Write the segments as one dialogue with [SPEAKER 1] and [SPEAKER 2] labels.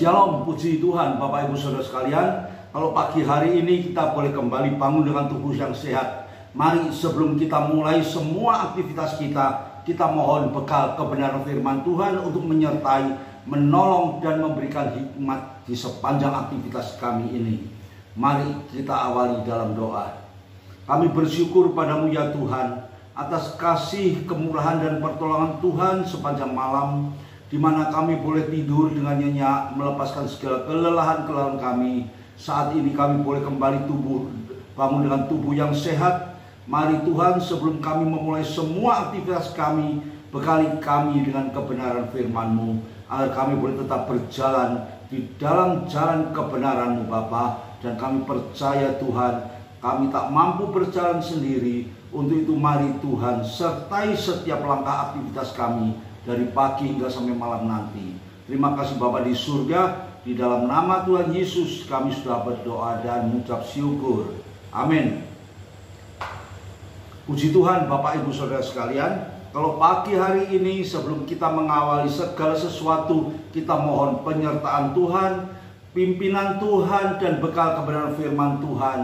[SPEAKER 1] Shalom, puji Tuhan Bapak Ibu Saudara sekalian. Kalau pagi hari ini kita boleh kembali bangun dengan tubuh yang sehat. Mari sebelum kita mulai semua aktivitas kita mohon bekal kebenaran firman Tuhan untuk menyertai, menolong dan memberikan hikmat di sepanjang aktivitas kami ini. Mari kita awali dalam doa. Kami bersyukur padamu ya Tuhan atas kasih, kemurahan dan pertolongan Tuhan sepanjang malam, di mana kami boleh tidur dengan nyenyak, melepaskan segala kelelahan kami. Saat ini kami boleh kembali bangun dengan tubuh yang sehat. Mari Tuhan, sebelum kami memulai semua aktivitas kami, bekali kami dengan kebenaran firman-Mu, agar kami boleh tetap berjalan di dalam jalan kebenaran-Mu Bapa. Dan kami percaya Tuhan, kami tak mampu berjalan sendiri. Untuk itu mari Tuhan, sertai setiap langkah aktivitas kami dari pagi hingga sampai malam nanti. Terima kasih Bapa di surga. Di dalam nama Tuhan Yesus kami sudah berdoa dan mengucap syukur. Amin. Puji Tuhan Bapak Ibu Saudara sekalian. Kalau pagi hari ini sebelum kita mengawali segala sesuatu, kita mohon penyertaan Tuhan, pimpinan Tuhan dan bekal kebenaran firman Tuhan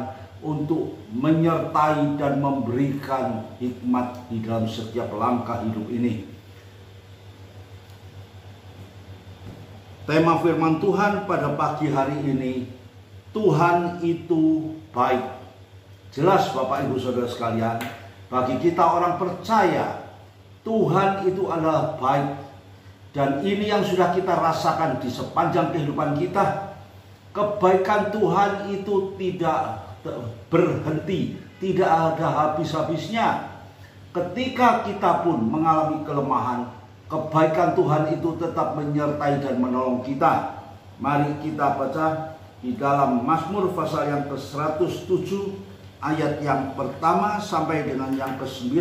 [SPEAKER 1] untuk menyertai dan memberikan hikmat di dalam setiap langkah hidup ini. Tema firman Tuhan pada pagi hari ini, Tuhan itu baik. Jelas Bapak Ibu Saudara sekalian, bagi kita orang percaya, Tuhan itu adalah baik. Dan ini yang sudah kita rasakan di sepanjang kehidupan kita. Kebaikan Tuhan itu tidak berhenti, tidak ada habis-habisnya. Ketika kita pun mengalami kelemahan, kebaikan Tuhan itu tetap menyertai dan menolong kita. Mari kita baca di dalam Mazmur pasal yang ke-107 ayat yang pertama sampai dengan yang ke-9.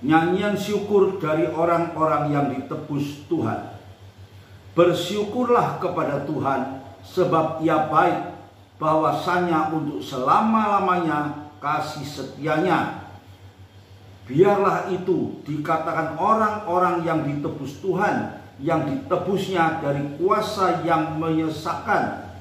[SPEAKER 1] Nyanyian syukur dari orang-orang yang ditebus Tuhan. Bersyukurlah kepada Tuhan, sebab Ia baik, bahwasanya untuk selama-lamanya kasih setianya. Biarlah itu dikatakan orang-orang yang ditebus Tuhan, yang ditebusnya dari kuasa yang menyesatkan,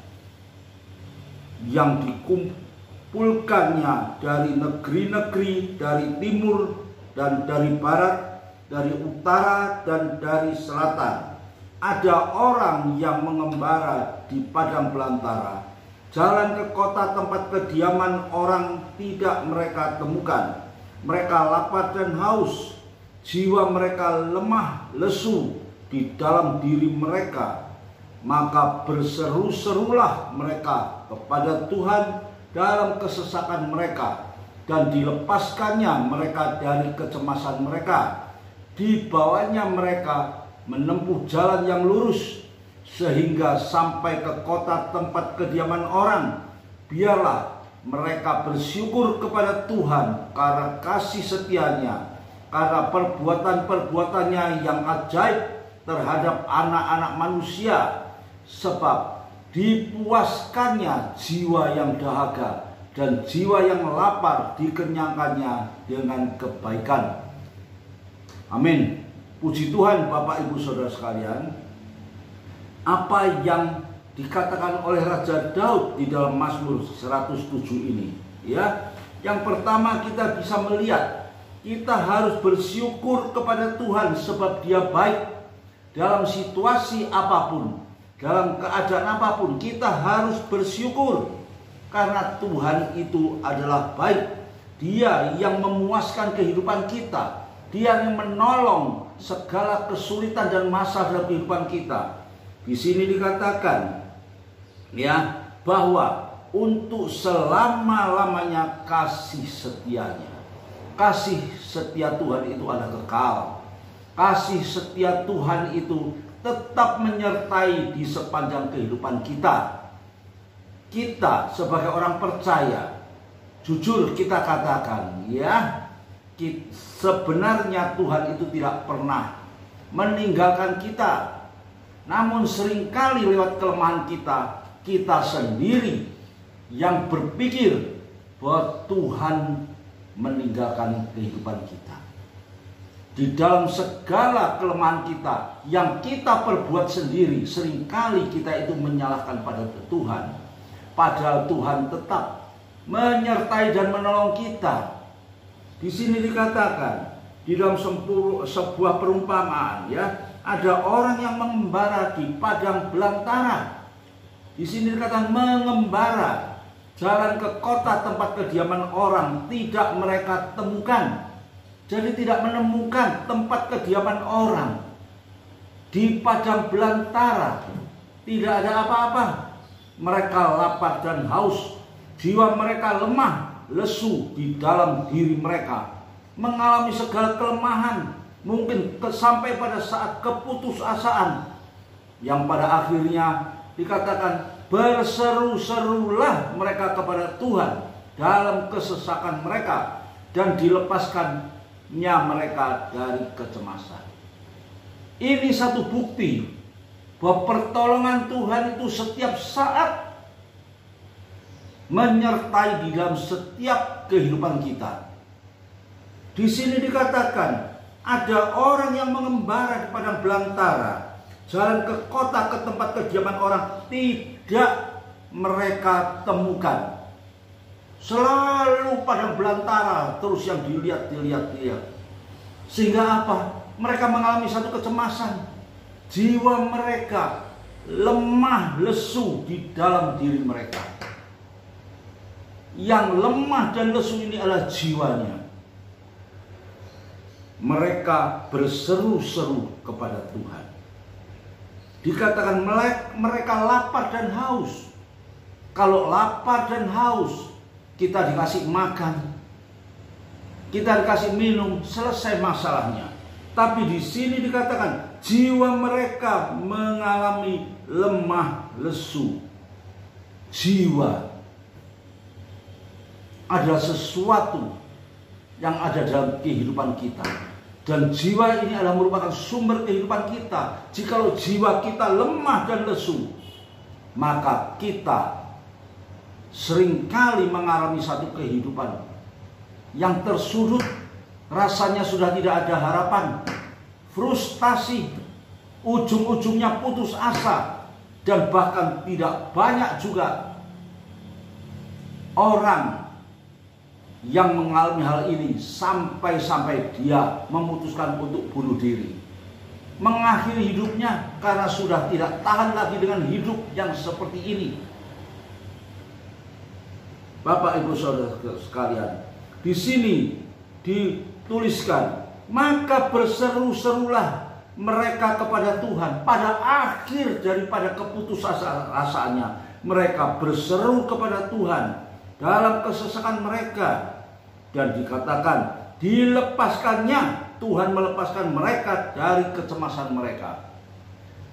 [SPEAKER 1] yang dikumpulkannya dari negeri-negeri, dari timur dan dari barat, dari utara dan dari selatan. Ada orang yang mengembara di padang belantara, jalan ke kota tempat kediaman orang tidak mereka temukan. Mereka lapar dan haus, jiwa mereka lemah lesu di dalam diri mereka. Maka berseru-serulah mereka kepada Tuhan dalam kesesakan mereka, dan dilepaskannya mereka dari kecemasan mereka. Dibawanya mereka menempuh jalan yang lurus, sehingga sampai ke kota tempat kediaman orang. Biarlah mereka bersyukur kepada Tuhan karena kasih setianya, karena perbuatan-perbuatannya yang ajaib terhadap anak-anak manusia. Sebab dipuaskannya jiwa yang dahaga, dan jiwa yang lapar dikenyangkannya dengan kebaikan. Amin. Puji Tuhan Bapak Ibu Saudara sekalian. Apa yang dikatakan oleh Raja Daud di dalam Mazmur 107 ini, ya. Yang pertama kita bisa melihat, kita harus bersyukur kepada Tuhan sebab Dia baik. Dalam situasi apapun, dalam keadaan apapun, kita harus bersyukur karena Tuhan itu adalah baik. Dia yang memuaskan kehidupan kita, Dia yang menolong segala kesulitan dan masalah dalam kehidupan kita. Di sini dikatakan, ya, bahwa untuk selama-lamanya kasih setianya. Kasih setia Tuhan itu adalah kekal. Kasih setia Tuhan itu tetap menyertai di sepanjang kehidupan kita. Kita sebagai orang percaya, jujur kita katakan, ya, sebenarnya Tuhan itu tidak pernah meninggalkan kita. Namun seringkali lewat kelemahan kita sendiri yang berpikir bahwa Tuhan meninggalkan kehidupan kita. Di dalam segala kelemahan kita yang kita perbuat sendiri, seringkali kita itu menyalahkan pada Tuhan. Padahal Tuhan tetap menyertai dan menolong kita. Di sini dikatakan di dalam sebuah perumpamaan, ya, ada orang yang mengembara di padang belantara. Di sini dikatakan mengembara, jalan ke kota tempat kediaman orang tidak mereka temukan. Jadi tidak menemukan tempat kediaman orang. Di padang belantara tidak ada apa-apa. Mereka lapar dan haus. Jiwa mereka lemah, lesu di dalam diri mereka. Mengalami segala kelemahan. Mungkin sampai pada saat keputusasaan. Yang pada akhirnya dikatakan berseru-serulah mereka kepada Tuhan dalam kesesakan mereka. Dan dilepaskan mereka dari kecemasan. Ini satu bukti bahwa pertolongan Tuhan itu setiap saat menyertai di dalam setiap kehidupan kita. Di sini dikatakan ada orang yang mengembara di padang belantara, jalan ke kota ke tempat kediaman orang tidak mereka temukan. Selalu padang belantara terus yang dilihat. Sehingga apa? Mereka mengalami satu kecemasan. Jiwa mereka lemah lesu di dalam diri mereka. Yang lemah dan lesu ini adalah jiwanya. Mereka berseru-seru kepada Tuhan. Dikatakan mereka lapar dan haus. Kalau lapar dan haus, kita dikasih makan, kita dikasih minum, selesai masalahnya. Tapi di sini dikatakan jiwa mereka mengalami lemah lesu. Jiwa adalah sesuatu yang ada dalam kehidupan kita. Dan jiwa ini adalah merupakan sumber kehidupan kita. Jikalau jiwa kita lemah dan lesu, maka kita seringkali mengalami satu kehidupan yang tersudut, rasanya sudah tidak ada harapan, frustasi, ujung-ujungnya putus asa, dan bahkan tidak banyak juga orang yang mengalami hal ini sampai dia memutuskan untuk bunuh diri, mengakhiri hidupnya karena sudah tidak tahan lagi dengan hidup yang seperti ini. Bapak Ibu Saudara sekalian, di sini dituliskan, maka berseru-serulah mereka kepada Tuhan. Pada akhir daripada keputusasaannya, mereka berseru kepada Tuhan dalam kesesakan mereka. Dan dikatakan dilepaskannya, Tuhan melepaskan mereka dari kecemasan mereka.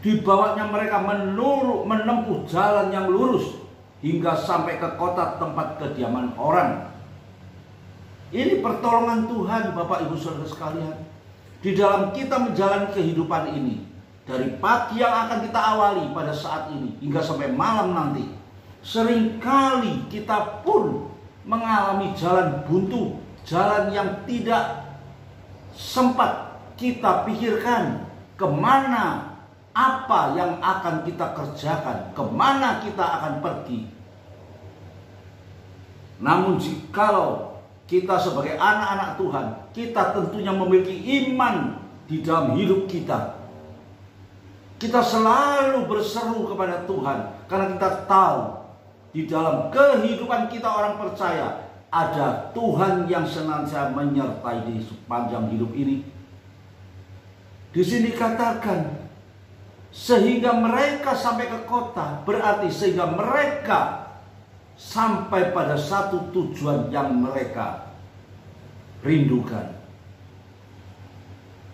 [SPEAKER 1] Dibawanya mereka menempuh jalan yang lurus hingga sampai ke kota tempat kediaman orang. Ini pertolongan Tuhan, Bapak Ibu Saudara sekalian. Di dalam kita menjalani kehidupan ini, dari pagi yang akan kita awali pada saat ini hingga sampai malam nanti, seringkali kita pun mengalami jalan buntu, jalan yang tidak sempat kita pikirkan kemana, apa yang akan kita kerjakan, kemana kita akan pergi. Namun jikalau kita sebagai anak-anak Tuhan, kita tentunya memiliki iman di dalam hidup kita. Kita selalu berseru kepada Tuhan karena kita tahu di dalam kehidupan kita orang percaya ada Tuhan yang senantiasa menyertai di sepanjang hidup ini. Di sini katakan sehingga mereka sampai ke kota, berarti sehingga mereka sampai pada satu tujuan yang mereka rindukan.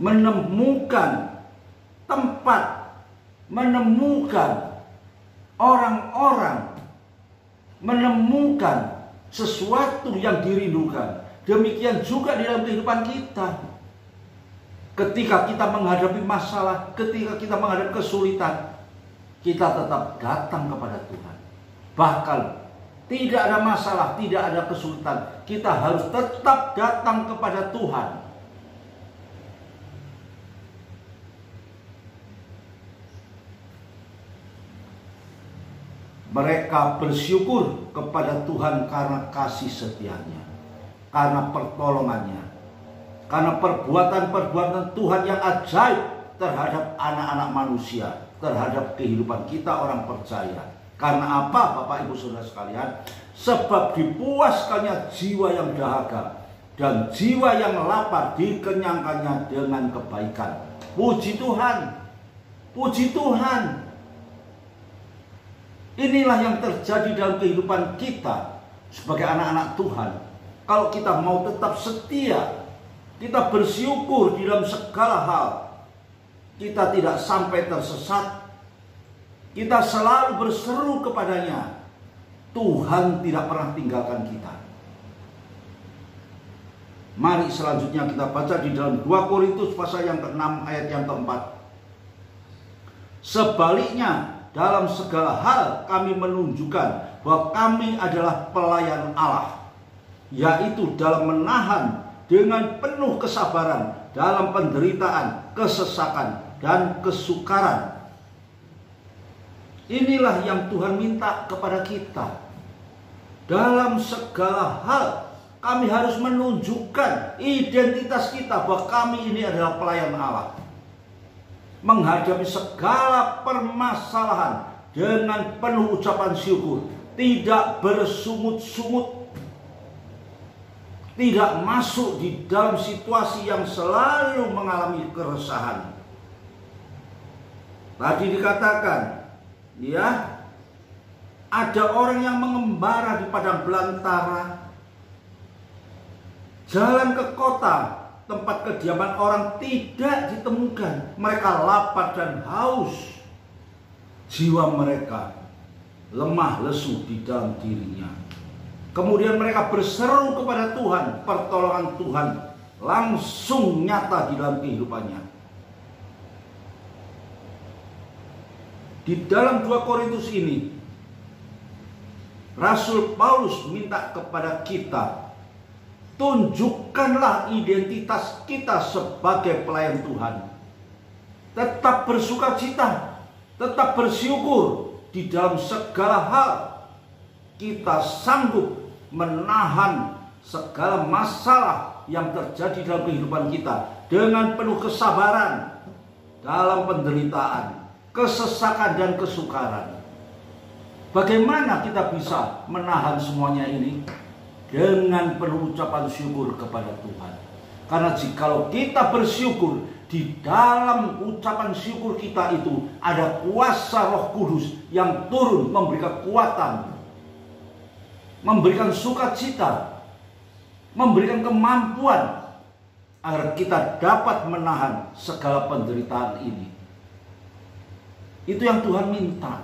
[SPEAKER 1] Menemukan tempat, menemukan orang-orang, menemukan sesuatu yang dirindukan. Demikian juga di dalam kehidupan kita. Ketika kita menghadapi masalah, ketika kita menghadapi kesulitan, kita tetap datang kepada Tuhan. Bahkan tidak ada masalah, tidak ada kesulitan, kita harus tetap datang kepada Tuhan. Mereka bersyukur kepada Tuhan karena kasih setianya, karena pertolongannya, karena perbuatan-perbuatan Tuhan yang ajaib terhadap anak-anak manusia, terhadap kehidupan kita orang percaya. Karena apa, Bapak Ibu Saudara sekalian? Sebab dipuaskannya jiwa yang dahaga dan jiwa yang lapar dikenyangkannya dengan kebaikan. Puji Tuhan, puji Tuhan. Inilah yang terjadi dalam kehidupan kita sebagai anak-anak Tuhan. Kalau kita mau tetap setia, kita bersyukur di dalam segala hal, kita tidak sampai tersesat, kita selalu berseru kepadanya, Tuhan tidak pernah tinggalkan kita. Mari selanjutnya kita baca di dalam 2 Korintus pasal yang ke-6 ayat yang ke-4. Sebaliknya, dalam segala hal kami menunjukkan bahwa kami adalah pelayan Allah, yaitu dalam menahan dengan penuh kesabaran dalam penderitaan, kesesakan, dan kesukaran. Inilah yang Tuhan minta kepada kita. Dalam segala hal kami harus menunjukkan identitas kita bahwa kami ini adalah pelayan Allah. Menghadapi segala permasalahan dengan penuh ucapan syukur, tidak bersungut-sungut, tidak masuk di dalam situasi yang selalu mengalami keresahan. Tadi dikatakan, ya, ada orang yang mengembara di padang belantara, jalan ke kota, tempat kediaman orang tidak ditemukan. Mereka lapar dan haus. Jiwa mereka lemah lesu di dalam dirinya. Kemudian mereka berseru kepada Tuhan. Pertolongan Tuhan langsung nyata di dalam kehidupannya. Di dalam 2 Korintus ini, Rasul Paulus minta kepada kita, tunjukkanlah identitas kita sebagai pelayan Tuhan. Tetap bersukacita, tetap bersyukur di dalam segala hal. Kita sanggup menahan segala masalah yang terjadi dalam kehidupan kita dengan penuh kesabaran dalam penderitaan, kesesakan, dan kesukaran. Bagaimana kita bisa menahan semuanya ini? Dengan penuh ucapan syukur kepada Tuhan. Karena jikalau kita bersyukur, di dalam ucapan syukur kita itu ada kuasa Roh Kudus yang turun memberikan kekuatan, memberikan sukacita, memberikan kemampuan agar kita dapat menahan segala penderitaan ini. Itu yang Tuhan minta.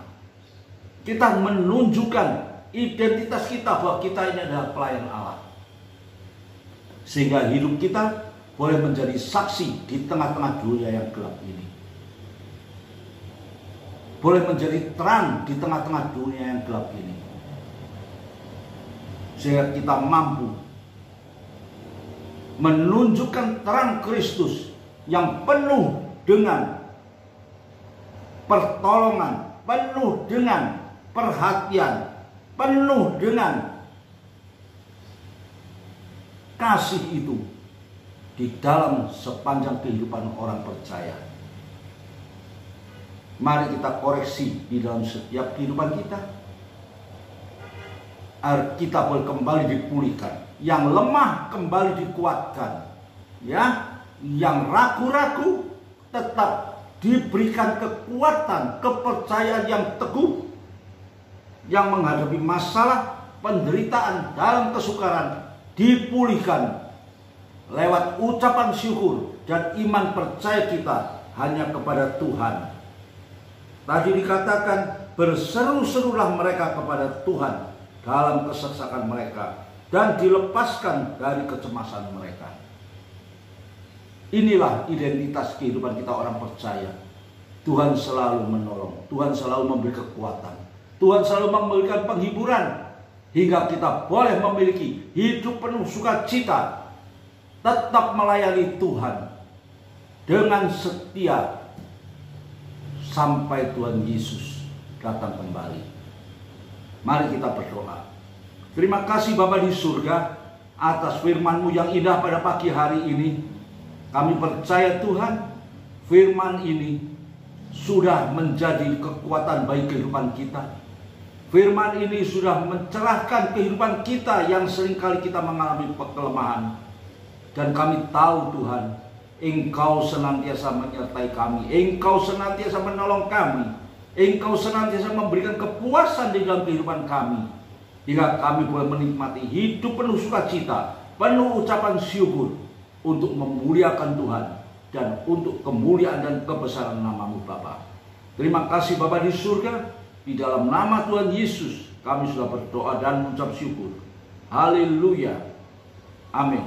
[SPEAKER 1] Kita menunjukkan identitas kita bahwa kita ini adalah pelayan Allah, sehingga hidup kita boleh menjadi saksi di tengah-tengah dunia yang gelap ini, boleh menjadi terang di tengah-tengah dunia yang gelap ini, sehingga kita mampu menunjukkan terang Kristus yang penuh dengan pertolongan, penuh dengan perhatian, penuh dengan kasih itu di dalam sepanjang kehidupan orang percaya. Mari kita koreksi di dalam setiap kehidupan kita, agar kita boleh kembali dipulihkan, yang lemah kembali dikuatkan, ya, yang ragu-ragu tetap diberikan kekuatan, kepercayaan yang teguh, yang menghadapi masalah, penderitaan, dalam kesukaran dipulihkan lewat ucapan syukur dan iman percaya kita hanya kepada Tuhan. Tadi dikatakan, berseru-serulah mereka kepada Tuhan dalam kesesakan mereka dan dilepaskan dari kecemasan mereka. Inilah identitas kehidupan kita orang percaya. Tuhan selalu menolong, Tuhan selalu memberi kekuatan, Tuhan selalu memberikan penghiburan, hingga kita boleh memiliki hidup penuh sukacita, tetap melayani Tuhan dengan setia sampai Tuhan Yesus datang kembali. Mari kita berdoa. Terima kasih Bapa di surga atas firman-Mu yang indah pada pagi hari ini. Kami percaya Tuhan, firman ini sudah menjadi kekuatan bagi kehidupan kita. Firman ini sudah mencerahkan kehidupan kita yang seringkali kita mengalami kelemahan. Dan kami tahu Tuhan, Engkau senantiasa menyertai kami, Engkau senantiasa menolong kami, Engkau senantiasa memberikan kepuasan di dalam kehidupan kami, hingga kami boleh menikmati hidup penuh sukacita, penuh ucapan syukur, untuk memuliakan Tuhan dan untuk kemuliaan dan kebesaran nama-Mu Bapa. Terima kasih Bapa di surga, di dalam nama Tuhan Yesus kami sudah berdoa dan mengucap syukur. Haleluya. Amin.